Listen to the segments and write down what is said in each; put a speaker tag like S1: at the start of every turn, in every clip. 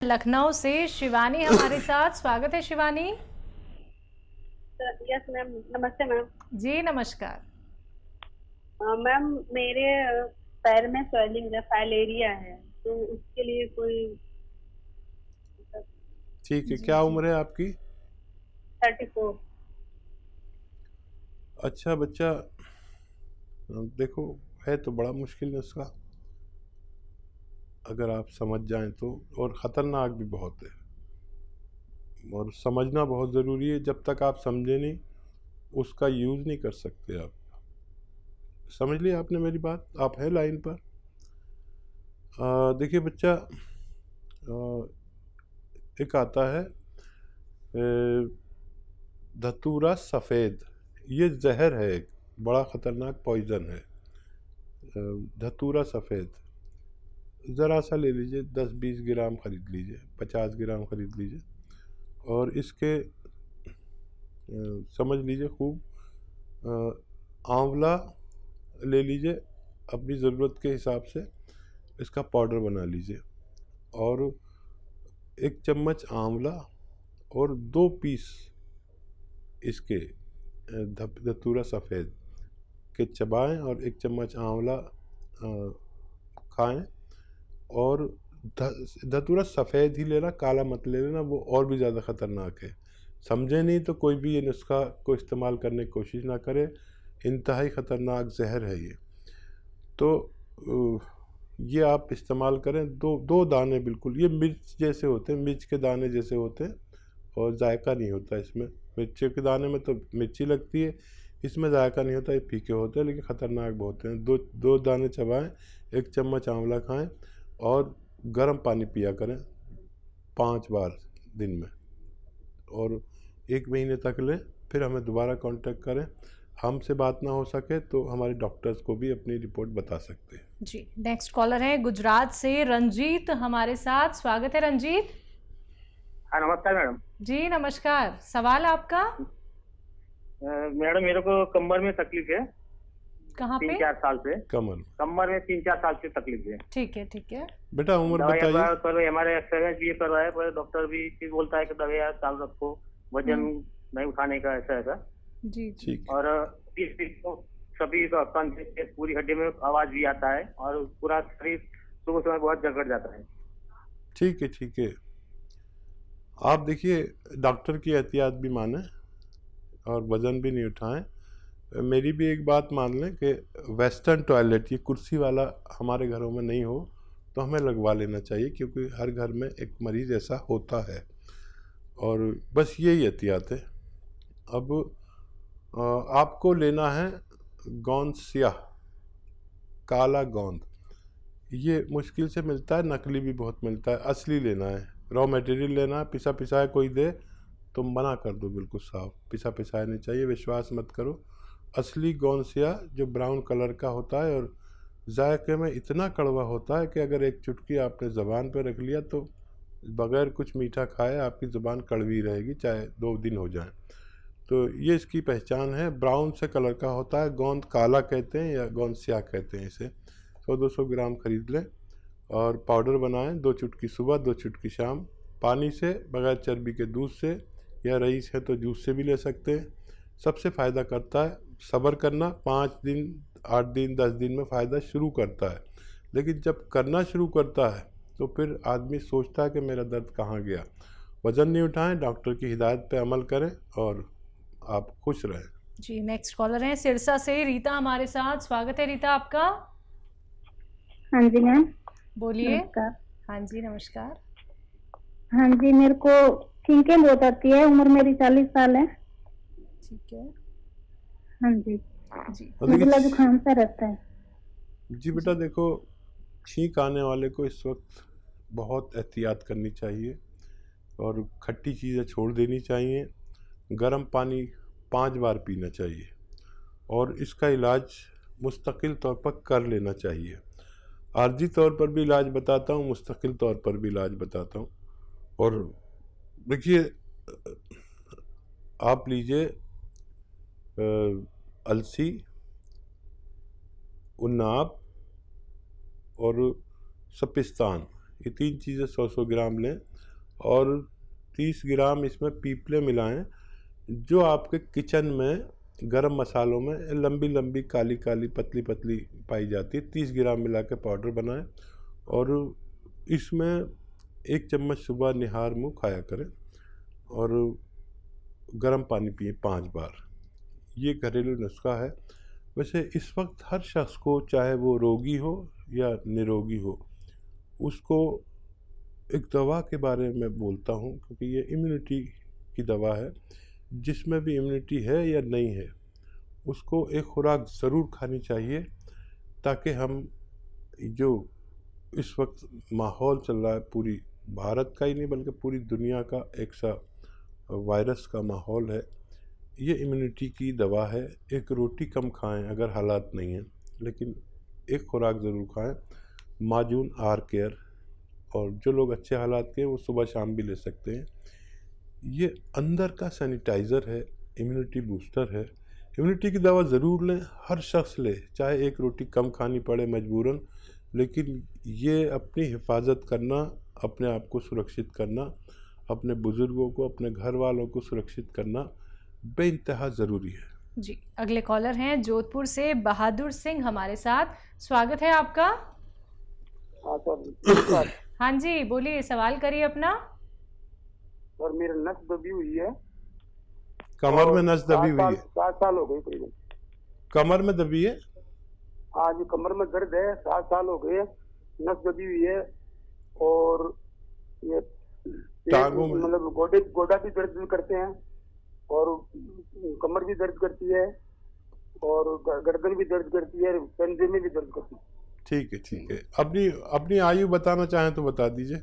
S1: लखनऊ से शिवानी हमारे साथ। स्वागत है शिवानी।
S2: यस मैम, नमस्ते मैम।
S1: जी नमस्कार।
S2: मैम मेरे पैर में स्वेलिंग है, फाइलेरिया है, तो उसके लिए कोई
S3: ठीक है।
S1: जी
S3: क्या
S1: जी।
S3: उम्र है आपकी?
S2: 34।
S3: अच्छा बच्चा, देखो, है तो बड़ा मुश्किल नुस्खा अगर आप समझ जाएं तो, और ख़तरनाक भी बहुत है और समझना बहुत ज़रूरी है। जब तक आप समझे नहीं उसका यूज़ नहीं कर सकते आप। समझ लिया आपने मेरी बात? आप है लाइन पर? देखिए बच्चा, एक आता है धतूरा सफ़ेद। ये जहर है, एक बड़ा ख़तरनाक पॉइज़न है। धतूरा सफ़ेद ज़रा सा ले लीजिए, 10-20 ग्राम ख़रीद लीजिए, 50 ग्राम ख़रीद लीजिए और इसके समझ लीजिए खूब। आंवला ले लीजिए, अपनी ज़रूरत के हिसाब से इसका पाउडर बना लीजिए और 1 चम्मच आंवला और 2 पीस इसके धतूरा सफ़ेद के चबाएं और 1 चम्मच आंवला खाएं। और धतूरा सफ़ेद ही लेना, काला मत ले लेना, वो और भी ज़्यादा ख़तरनाक है। समझे नहीं तो कोई भी ये नुस्खा को इस्तेमाल करने की कोशिश ना करे, इंतहाई ख़तरनाक जहर है ये। तो ये आप इस्तेमाल करें। दो दाने, बिल्कुल ये मिर्च जैसे होते हैं, मिर्च के दाने जैसे होते हैं और जायका नहीं होता इसमें। मिर्ची के दाने में तो मिर्ची लगती है, इसमें जायका नहीं होता, ये फीके होते हैं लेकिन ख़तरनाक बहुत हैं। दो दाने चबाएं, 1 चम्मच आंवला खाएं और गर्म पानी पिया करें 5 बार दिन में, और 1 महीने तक लें। फिर हमें दोबारा कांटेक्ट करें। हमसे बात ना हो सके तो हमारे डॉक्टर्स को भी अपनी रिपोर्ट बता सकते हैं।
S1: जी नेक्स्ट कॉलर है गुजरात से रंजीत हमारे साथ। स्वागत है रंजीत।
S4: हाँ नमस्कार मैडम।
S1: जी नमस्कार। सवाल आपका?
S4: मैडम मेरे को कमर में तकलीफ है।
S1: कहाँ पे?
S4: 3-4 साल से
S3: कमर
S4: में 3-4 साल से तकलीफ है।
S1: ठीक है ठीक है।
S3: बेटा उम्र बताइए।
S4: पर हमारे एक्सरसाइज भी करवाया है, पर डॉक्टर भी बोलता है कि दवाई चालू रखो, वजन नहीं उठाने का, ऐसा।
S1: जी
S3: ठीक।
S4: और सभी कंध से पूरी हड्डी में आवाज भी आता है और पूरा शरीर सुबह सुबह बहुत जकड़ जाता है।
S3: ठीक है ठीक है। आप देखिए, डॉक्टर की एहतियात भी माने और वज़न भी नहीं उठाएं। मेरी भी एक बात मान लें कि वेस्टर्न टॉयलेट, ये कुर्सी वाला हमारे घरों में नहीं हो तो हमें लगवा लेना चाहिए, क्योंकि हर घर में एक मरीज़ ऐसा होता है। और बस यही एहतियात है। अब आपको लेना है गोंद स्याह, काला गोंद। ये मुश्किल से मिलता है, नकली भी बहुत मिलता है। असली लेना है, रॉ मटेरियल लेना है। पिसा पिसाया कोई दे तो मना कर दो, बिल्कुल साफ। पिसा पिसाया नहीं चाहिए, विश्वास मत करो। असली गोंद स्याह जो ब्राउन कलर का होता है और जायके में इतना कड़वा होता है कि अगर एक चुटकी आपने ज़बान पर रख लिया तो बगैर कुछ मीठा खाए आपकी ज़बान कड़वी रहेगी, चाहे 2 दिन हो जाएं। तो ये इसकी पहचान है। ब्राउन से कलर का होता है। गोंद काला कहते हैं या गोंद स्याह कहते हैं इसे। 100-200 ग्राम खरीद लें और पाउडर बनाएं। 2 चुटकी सुबह, 2 चुटकी शाम, पानी से, बगैर चर्बी के दूध से, या रईस है तो जूस से भी ले सकते हैं। सबसे फ़ायदा करता है। सब्र करना, 5 दिन, 8 दिन, 10 दिन में फ़ायदा शुरू करता है, लेकिन जब करना शुरू करता है तो फिर आदमी सोचता है कि मेरा दर्द कहाँ गया। वज़न नहीं उठाएं, डॉक्टर की हिदायत पे अमल करें और आप खुश रहें।
S1: जी नेक्स्ट कॉलर है सिरसा से रीता हमारे साथ। स्वागत है रीता आपका।
S2: हाँ जी मैम,
S1: बोलिए।
S2: नमस्कार।
S1: हाँ जी नमस्कार।
S2: हाँ जी, मेरे को छींकें बहुत आती है, उम्र मेरी 40 साल है।
S1: ठीक है
S2: हाँ जी,
S1: जी।
S2: नज़ला जुकाम सा रहता है।
S3: जी बेटा देखो, छींक आने वाले को इस वक्त बहुत एहतियात करनी चाहिए और खट्टी चीज़ें छोड़ देनी चाहिए। गर्म पानी 5 बार पीना चाहिए और इसका इलाज मुस्तकिल तौर पर कर लेना चाहिए। आर्जी तौर पर भी इलाज बताता हूँ, मुस्तकिल तौर पर भी इलाज बताता हूँ। और देखिए, आप लीजिए अलसी, उन्नाब और सपिस्तान, ये 3 चीज़ें 100-100 ग्राम लें और 30 ग्राम इसमें पीपले मिलाएं, जो आपके किचन में गरम मसालों में लंबी लंबी काली काली पतली पतली पाई जाती है। 30 ग्राम मिला के पाउडर बनाएं और इसमें 1 चम्मच सुबह निहार मुँह खाया करें और गर्म पानी पिए 5 बार। ये घरेलू नुस्खा है। वैसे इस वक्त हर शख्स को, चाहे वो रोगी हो या निरोगी हो, उसको एक दवा के बारे में बोलता हूँ, क्योंकि ये इम्यूनिटी की दवा है। जिसमें भी इम्यूनिटी है या नहीं है, उसको एक खुराक ज़रूर खानी चाहिए, ताकि हम जो इस वक्त माहौल चल रहा है, पूरी भारत का ही नहीं बल्कि पूरी दुनिया का एक सा वायरस का माहौल है, ये इम्यूनिटी की दवा है। एक रोटी कम खाएं अगर हालात नहीं हैं, लेकिन एक खुराक ज़रूर खाएं। माजून आर केयर, और जो लोग अच्छे हालात के हैं वो सुबह शाम भी ले सकते हैं। ये अंदर का सैनिटाइज़र है, इम्यूनिटी बूस्टर है। इम्यूनिटी की दवा ज़रूर लें, हर शख्स ले, चाहे एक रोटी कम खानी पड़े मजबूरन, लेकिन ये अपनी हिफाजत करना, अपने आप को सुरक्षित करना, अपने बुज़ुर्गों को, अपने घर वालों को सुरक्षित करना बेइंतहा ज़रूरी है।
S1: जी, अगले कॉलर हैं जोधपुर से बहादुर सिंह हमारे साथ। स्वागत है आपका।
S5: हाँ सर।
S1: हाँ जी, बोलिए, सवाल करिए अपना।
S5: सर मेरी नस दबी हुई है।
S3: कमर में नस दबी हुई है?
S5: 7 साल हो गए करीबन।
S3: कमर में दबी है?
S5: हाँ जी, कमर में दर्द है, 7 साल हो गए, नस दबी हुई है। और ये
S3: टांगों में,
S5: मतलब गोडा भी दर्द करते हैं, और कमर भी दर्द करती है, और गर्दन भी दर्द करती है, कंधे में भी दर्द करती है।
S3: ठीक है, ठीक है। अपनी आयु बताना चाहें तो बता दीजिए।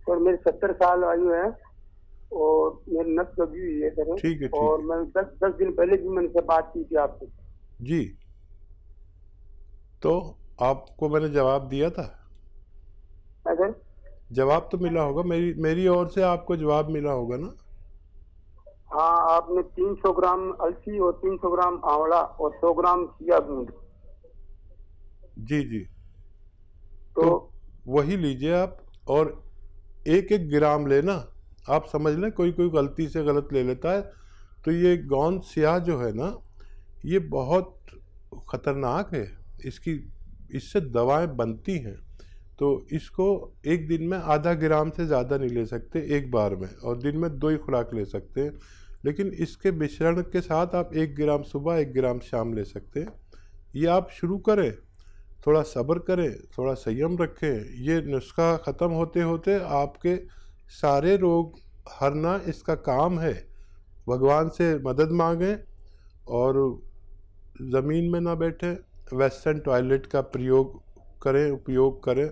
S5: सर मेरी 70 साल आयु है, और मेरी नस दबी हुई है सर।
S3: ठीक है,
S5: और मैं 10 दिन पहले भी मैंने से बात की थी आपसे।
S3: जी, तो आपको मैंने जवाब दिया था?
S5: सर
S3: जवाब तो मिला होगा, मेरी ओर से आपको जवाब मिला होगा ना?
S5: हाँ, आपने 300 ग्राम अलसी और 300 ग्राम आंवला और 100 ग्राम चिया बीज।
S3: जी जी, तो वही लीजिए आप, और 1-1 ग्राम लेना। आप समझ लें, कोई गलती से गलत ले लेता है, तो ये गोंद स्याह जो है ना, ये बहुत ख़तरनाक है। इससे दवाएं बनती हैं, तो इसको एक दिन में आधा ग्राम से ज़्यादा नहीं ले सकते एक बार में, और दिन में 2 ही खुराक ले सकते हैं। लेकिन इसके मिश्रण के साथ आप 1 ग्राम सुबह 1 ग्राम शाम ले सकते हैं। ये आप शुरू करें, थोड़ा सब्र करें, थोड़ा संयम रखें। ये नुस्खा ख़त्म होते होते आपके सारे रोग हरना इसका काम है। भगवान से मदद मांगें और ज़मीन में ना बैठें, वेस्टर्न टॉयलेट का उपयोग करें,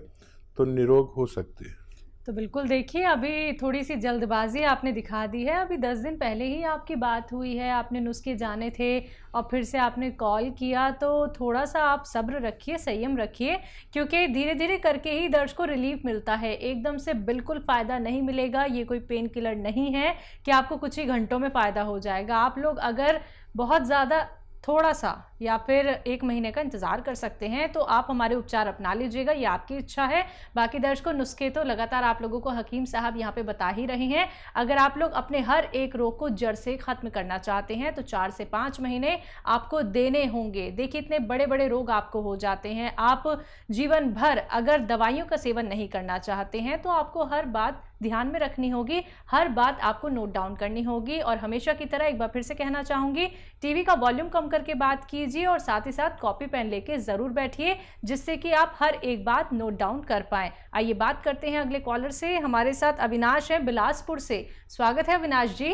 S3: तो निरोग हो सकते हैं।
S1: तो बिल्कुल देखिए, अभी थोड़ी सी जल्दबाजी आपने दिखा दी है। अभी 10 दिन पहले ही आपकी बात हुई है, आपने नुस्खे जाने थे और फिर से आपने कॉल किया, तो थोड़ा सा आप सब्र रखिए, संयम रखिए, क्योंकि धीरे धीरे करके ही दर्द को रिलीफ मिलता है। एकदम से बिल्कुल फ़ायदा नहीं मिलेगा। ये कोई पेन किलर नहीं है कि आपको कुछ ही घंटों में फ़ायदा हो जाएगा। आप लोग अगर बहुत ज़्यादा थोड़ा सा या फिर 1 महीने का इंतज़ार कर सकते हैं, तो आप हमारे उपचार अपना लीजिएगा, ये आपकी इच्छा है। बाकी दर्ज को नुस्खे तो लगातार आप लोगों को हकीम साहब यहाँ पे बता ही रहे हैं। अगर आप लोग अपने हर एक रोग को जड़ से ख़त्म करना चाहते हैं, तो 4 से 5 महीने आपको देने होंगे। देखिए, इतने बड़े बड़े रोग आपको हो जाते हैं। आप जीवन भर अगर दवाइयों का सेवन नहीं करना चाहते हैं, तो आपको हर बात ध्यान में रखनी होगी, हर बात आपको नोट डाउन करनी होगी। और हमेशा की तरह एक बार फिर से कहना चाहूँगी, टीवी का वॉल्यूम कम करके बात कीजिए और साथ ही साथ कॉपी पेन लेके ज़रूर बैठिए, जिससे कि आप हर एक बात नोट डाउन कर पाएँ। आइए बात करते हैं अगले कॉलर से। हमारे साथ अविनाश हैं बिलासपुर से। स्वागत है अविनाश जी।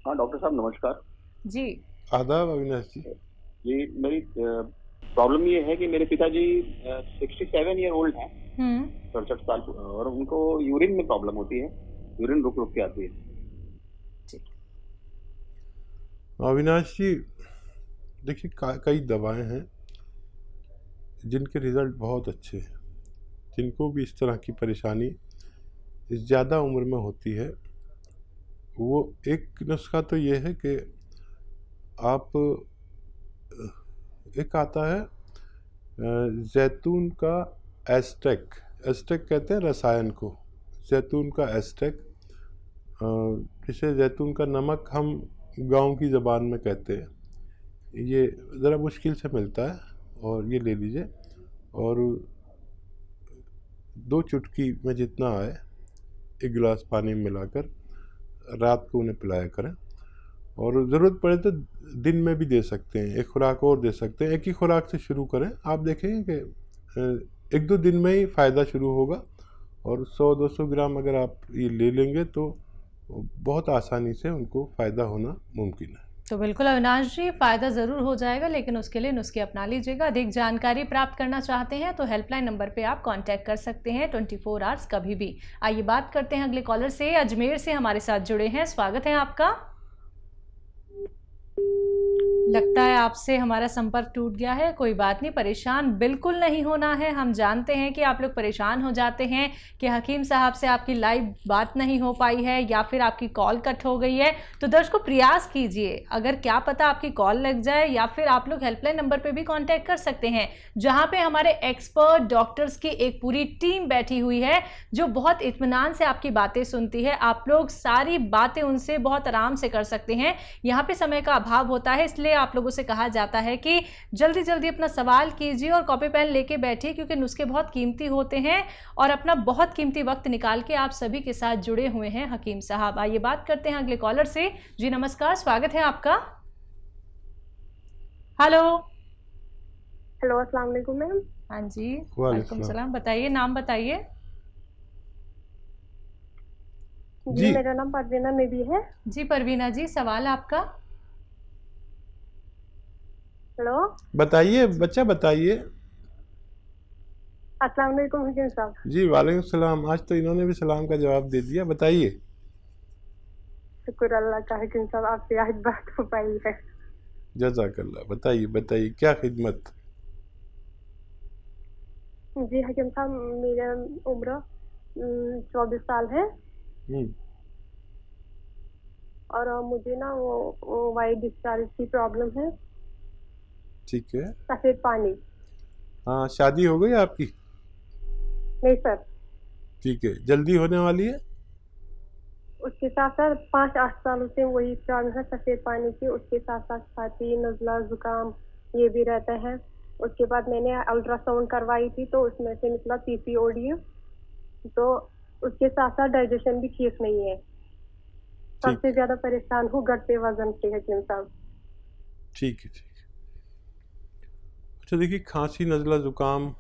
S6: हाँ डॉक्टर साहब नमस्कार
S1: जी।
S3: आदाब अविनाश जी।
S6: जी, मेरी प्रॉब्लम ये है कि मेरे पिताजी 67 ईयर ओल्ड हैं, 67 साल, और उनको यूरिन में प्रॉब्लम होती है, यूरिन रुक रुक के आती है।
S3: अविनाश जी, देखिए, कई दवाएं हैं जिनके रिज़ल्ट बहुत अच्छे हैं। जिनको भी इस तरह की परेशानी ज़्यादा उम्र में होती है, वो एक नुस्खा तो ये है कि आप, एक आता है जैतून का एस्टेक कहते हैं रसायन को, जैतून का एस्टेक, जिसे जैतून का नमक हम गांव की ज़बान में कहते हैं। ये ज़रा मुश्किल से मिलता है, और ये ले लीजिए, और 2 चुटकी में जितना आए 1 गिलास पानी में मिलाकर रात को उन्हें पिलाया करें। और ज़रूरत पड़े तो दिन में भी दे सकते हैं, 1 खुराक और दे सकते हैं। एक ही खुराक से शुरू करें, आप देखेंगे कि 1-2 दिन में ही फ़ायदा शुरू होगा। और 100-200 ग्राम अगर आप ये ले लेंगे तो बहुत आसानी से उनको फ़ायदा होना मुमकिन है।
S1: तो बिल्कुल अविनाश जी, फ़ायदा ज़रूर हो जाएगा, लेकिन उसके लिए नुस्खे अपना लीजिएगा। अधिक जानकारी प्राप्त करना चाहते हैं तो हेल्पलाइन नंबर पे आप कांटेक्ट कर सकते हैं 24 आवर्स कभी भी। आइए बात करते हैं अगले कॉलर से। अजमेर से हमारे साथ जुड़े हैं, स्वागत है आपका। लगता है आपसे हमारा संपर्क टूट गया है। कोई बात नहीं, परेशान बिल्कुल नहीं होना है। हम जानते हैं कि आप लोग परेशान हो जाते हैं कि हकीम साहब से आपकी लाइव बात नहीं हो पाई है या फिर आपकी कॉल कट हो गई है। तो दर्शकों, प्रयास कीजिए, अगर क्या पता आपकी कॉल लग जाए, या फिर आप लोग हेल्पलाइन नंबर पे भी कांटेक्ट कर सकते हैं, जहां पे हमारे एक्सपर्ट डॉक्टर्स की एक पूरी टीम बैठी हुई है जो बहुत इत्मीनान से आपकी बातें सुनती है। आप लोग सारी बातें उनसे बहुत आराम से कर सकते हैं। यहाँ पे समय का अभाव होता है, इसलिए आप लोगों से कहा जाता है कि जल्दी जल्दी अपना सवाल कीजिए और कॉपी पेन लेके बैठिए, क्योंकि नुस्खे बहुत कीमती होते हैं और अपना बहुत कीमती वक्त निकाल के आप सभी के साथ जुड़े हुए हैं हकीम साहब। आइए बात करते हैं अगले कॉलर से। जी नमस्कार, स्वागत है आपका। हेलो।
S7: हेलो, अस्सलाम वालेकुम मैम।
S1: हाँ जी, वालेकुम सलाम। बताइए, नाम बताइए।
S7: जी, मेरा नाम परवीना मेबी है।
S1: जी परवीना जी, सवाल आपका।
S7: हेलो,
S3: बताइए बच्चा, बताइए।
S7: अस्सलाम वालेकुम हकीम साहब।
S3: जी वालेकुम सलाम। आज तो इन्होंने भी सलाम का जवाब दे दिया। बताइए।
S7: शुक्र अल्लाह का हकीम साहब, आपसे आज बात हो पाई है।
S3: जज़ाकल्लाह। बताइए बताइए, क्या खिदमत।
S7: जी हकीम साहब, मेरा उम्र 24 साल है और मुझे ना वो वाइट डिस्चार्ज की प्रॉब्लम है।
S3: ठीक है।
S7: सफेद पानी।
S3: हाँ, शादी हो गई आपकी?
S7: नहीं सर।
S3: ठीक है, जल्दी होने वाली है?
S7: उसके साथ साथ 5-8 सालों से वही प्रॉब्लम है सफेद पानी की। उसके साथ साथ छाती, नज़ला, जुकाम ये भी रहता है। उसके बाद मैंने अल्ट्रासाउंड करवाई थी तो उसमें से निकला पीसीओडी। तो उसके साथ साथ डाइजेशन भी ठीक नहीं है। सबसे ज्यादा परेशान हूँ घटते वजन से हकीम साहब।
S3: ठीक है, ठीक है। अच्छा देखिए, खांसी, नज़ला, ज़ुकाम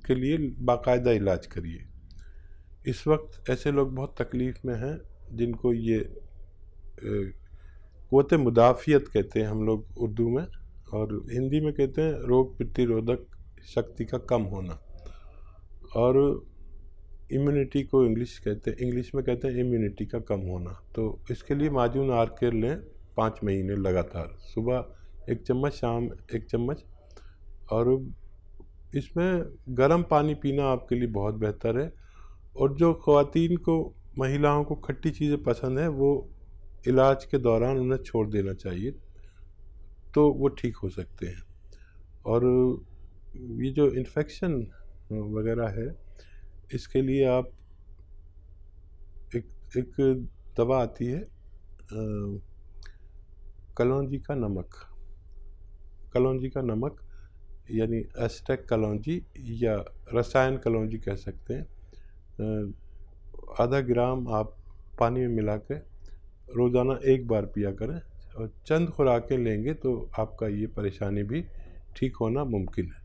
S3: के लिए बाकायदा इलाज करिए। इस वक्त ऐसे लोग बहुत तकलीफ़ में हैं जिनको ये क़ुव्वत मुदाफ़ियत कहते हैं हम लोग उर्दू में, और हिंदी में कहते हैं रोग प्रतिरोधक शक्ति का कम होना, और इम्यूनिटी को इंग्लिश में कहते हैं इम्यूनिटी का कम होना। तो इसके लिए माजून आर्केर लें 5 महीने लगातार, सुबह 1 चम्मच, शाम 1 चम्मच। और इसमें गर्म पानी पीना आपके लिए बहुत बेहतर है। और जो ख़वातीन को, महिलाओं को खट्टी चीज़ें पसंद हैं, वो इलाज के दौरान उन्हें छोड़ देना चाहिए, तो वो ठीक हो सकते हैं। और ये जो इन्फेक्शन वगैरह है, इसके लिए आप एक दवा आती है कलौंजी का नमक, यानी एस्टेक कलौंजी या रसायन कलौंजी कह सकते हैं। आधा ग्राम आप पानी में मिला के रोज़ाना 1 बार पिया करें, और चंद खुराकें लेंगे तो आपका ये परेशानी भी ठीक होना मुमकिन है।